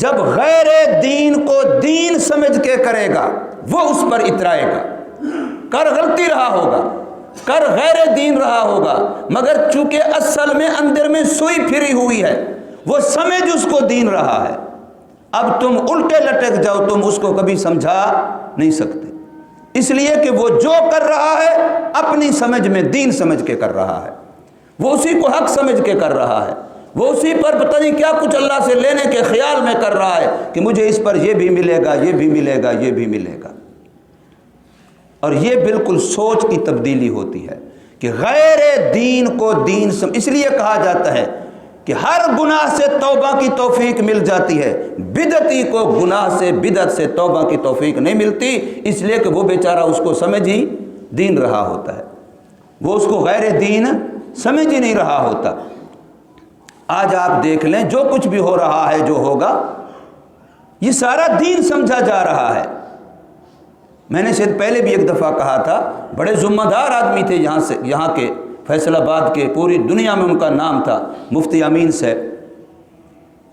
جب غیر دین کو دین سمجھ کے کرے گا وہ اس پر اترائے گا، کر غلطی رہا ہوگا، کر غیر دین رہا ہوگا، مگر چونکہ اصل میں اندر میں سوئی پھری ہوئی ہے، وہ سمجھ اس کو دین رہا ہے۔ اب تم الٹے لٹک جاؤ، تم اس کو کبھی سمجھا نہیں سکتے، اس لیے کہ وہ جو کر رہا ہے اپنی سمجھ میں دین سمجھ کے کر رہا ہے، وہ اسی کو حق سمجھ کے کر رہا ہے، وہ اسی پر پتہ نہیں کیا کچھ اللہ سے لینے کے خیال میں کر رہا ہے کہ مجھے اس پر یہ بھی ملے گا، یہ بھی ملے گا، یہ بھی ملے گا۔ اور یہ بالکل سوچ کی تبدیلی ہوتی ہے کہ غیر دین کو دین اس لیے کہا جاتا ہے کہ ہر گناہ سے توبہ کی توفیق مل جاتی ہے، بدعتی کو گناہ سے بدعت سے توبہ کی توفیق نہیں ملتی، اس لیے کہ وہ بیچارہ اس کو سمجھ ہی دین رہا ہوتا ہے، وہ اس کو غیر دین سمجھ ہی نہیں رہا ہوتا۔ آج آپ دیکھ لیں جو کچھ بھی ہو رہا ہے، جو ہوگا، یہ سارا دین سمجھا جا رہا ہے۔ میں نے شاید پہلے بھی ایک دفعہ کہا تھا، بڑے ذمہ دار آدمی تھے یہاں کے فیصل آباد کے، پوری دنیا میں ان کا نام تھا، مفتی امین صاحب،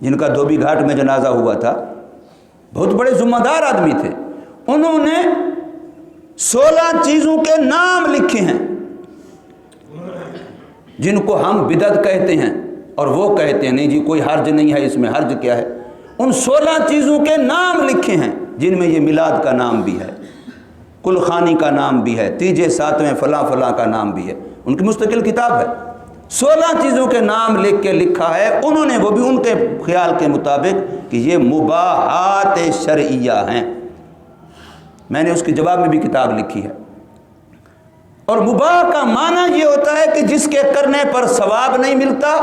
جن کا دھوبی گھاٹ میں جنازہ ہوا تھا، بہت بڑے ذمہ دار آدمی تھے۔ انہوں نے 16 چیزوں کے نام لکھے ہیں جن کو ہم بدعت کہتے ہیں، اور وہ کہتے ہیں نہیں جی کوئی حرج نہیں ہے اس میں، حرج کیا ہے؟ ان 16 چیزوں کے نام لکھے ہیں جن میں یہ میلاد کا نام بھی ہے، کل خانی کا نام بھی ہے، تیجے ساتویں فلاں فلاں کا نام بھی ہے، ان کی مستقل کتاب ہے۔ 16 چیزوں کے نام لکھ کے لکھا ہے انہوں نے، وہ بھی ان کے خیال کے مطابق کہ یہ مباحات شرعیہ ہیں۔ میں نے اس کے جواب میں بھی کتاب لکھی ہے۔ اور مباح کا معنی یہ ہوتا ہے کہ جس کے کرنے پر ثواب نہیں ملتا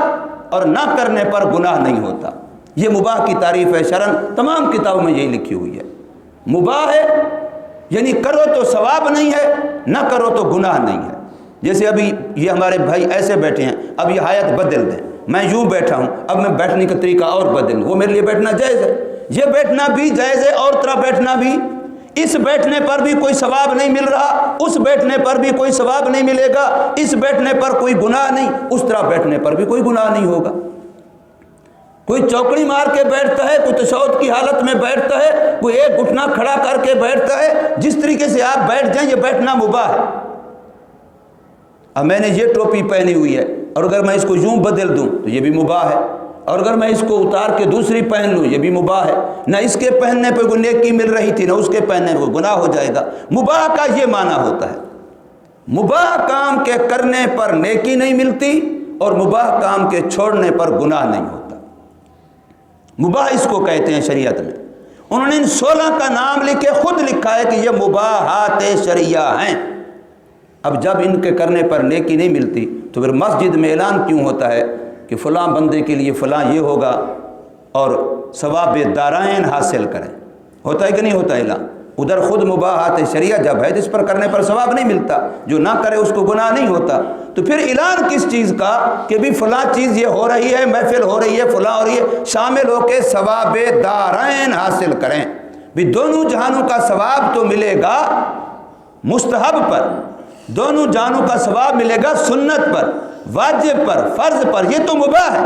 اور نہ کرنے پر گناہ نہیں ہوتا، یہ مباح کی تعریف ہے شرعاً، تمام کتابوں میں یہی لکھی ہوئی ہے۔ مباح ہے یعنی کرو تو ثواب نہیں ہے، نہ کرو تو گناہ نہیں ہے۔ جیسے ابھی یہ ہمارے بھائی ایسے بیٹھے ہیں، اب یہ حالت بدل دیں، میں یوں بیٹھا ہوں، اب میں بیٹھنے کا طریقہ اور بدل دوں، وہ میرے لیے بیٹھنا جائز ہے، یہ بیٹھنا بھی جائز ہے، اور طرح بیٹھنا بھی، اس بیٹھنے پر بھی کوئی ثواب نہیں مل رہا، اس بیٹھنے پر بھی کوئی ثواب نہیں ملے گا، اس بیٹھنے پر کوئی گناہ نہیں، اس طرح بیٹھنے پر بھی کوئی گناہ نہیں ہوگا۔ کوئی چوکڑی مار کے بیٹھتا ہے، کوئی تشہد کی حالت میں بیٹھتا ہے، کوئی ایک گھٹنا کھڑا کر کے بیٹھتا ہے، جس طریقے سے آپ بیٹھ جائیں یہ بیٹھنا مباح ہے۔ اب میں نے یہ ٹوپی پہنی ہوئی ہے اور اگر میں اس کو یوں بدل دوں تو یہ بھی مباح ہے، اور اگر میں اس کو اتار کے دوسری پہن لوں یہ بھی مباح ہے۔ نہ اس کے پہننے پہ کوئی نیکی مل رہی تھی، نہ اس کے پہننے پہ گناہ ہو جائے گا۔ مباح کا یہ معنی ہوتا ہے، مباح کام کے کرنے پر نیکی نہیں ملتی اور مباح کام کے چھوڑنے پر گناہ نہیں ہوتا۔ مباح اس کو کہتے ہیں شریعت میں۔ انہوں نے ان 16 کا نام لکھے، خود لکھا ہے کہ یہ مباحات شرعیہ ہیں۔ اب جب ان کے کرنے پر نیکی نہیں ملتی تو پھر مسجد میں اعلان کیوں ہوتا ہے کہ فلاں بندے کے لیے فلاں یہ ہوگا اور ثواب دارائن حاصل کریں؟ ہوتا ہے کہ نہیں ہوتا اعلان؟ ادھر خود مباحات شریعہ جب ہے جس پر کرنے پر ثواب نہیں ملتا، جو نہ کرے اس کو گناہ نہیں ہوتا، تو پھر اعلان کس چیز کا کہ بھی فلاں چیز یہ ہو رہی ہے، محفل ہو رہی ہے، فلاں ہو رہی ہے، شامل ہو کے ثواب دارائن حاصل کریں۔ بھی دونوں جہانوں کا ثواب تو ملے گا مستحب پر، دونوں جہانوں کا ثواب ملے گا سنت پر، واجب پر، فرض پر، یہ تو مباح ہے۔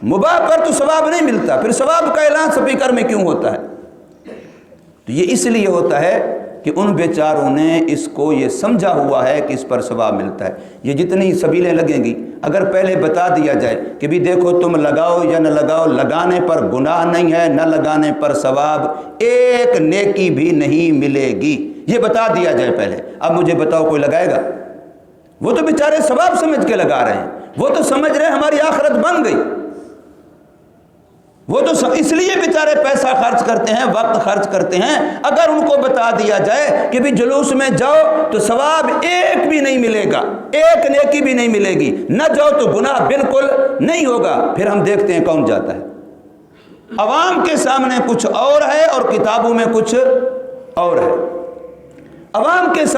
مباح پر تو ثواب نہیں ملتا، پھر ثواب کا اعلان سپیکر میں کیوں ہوتا ہے؟ تو یہ اس لیے ہوتا ہے کہ ان بیچاروں نے اس کو یہ سمجھا ہوا ہے کہ اس پر ثواب ملتا ہے۔ یہ جتنی سبیلیں لگیں گی، اگر پہلے بتا دیا جائے کہ بھی دیکھو تم لگاؤ یا نہ لگاؤ، لگانے پر گناہ نہیں ہے، نہ لگانے پر ثواب ایک نیکی بھی نہیں ملے گی، یہ بتا دیا جائے پہلے۔ اب مجھے بتاؤ کوئی لگائے گا؟ وہ تو بیچارے ثواب سمجھ کے لگا رہے ہیں، وہ تو سمجھ رہے ہیں ہماری آخرت بن گئی، وہ تو اس لیے بیچارے پیسہ خرچ کرتے ہیں، وقت خرچ کرتے ہیں۔ اگر ان کو بتا دیا جائے کہ بھی جلوس میں جاؤ تو ثواب ایک بھی نہیں ملے گا، ایک نیکی بھی نہیں ملے گی، نہ جاؤ تو گناہ بالکل نہیں ہوگا، پھر ہم دیکھتے ہیں کون جاتا ہے۔ عوام کے سامنے کچھ اور ہے اور کتابوں میں کچھ اور ہے۔ عوام کے سامنے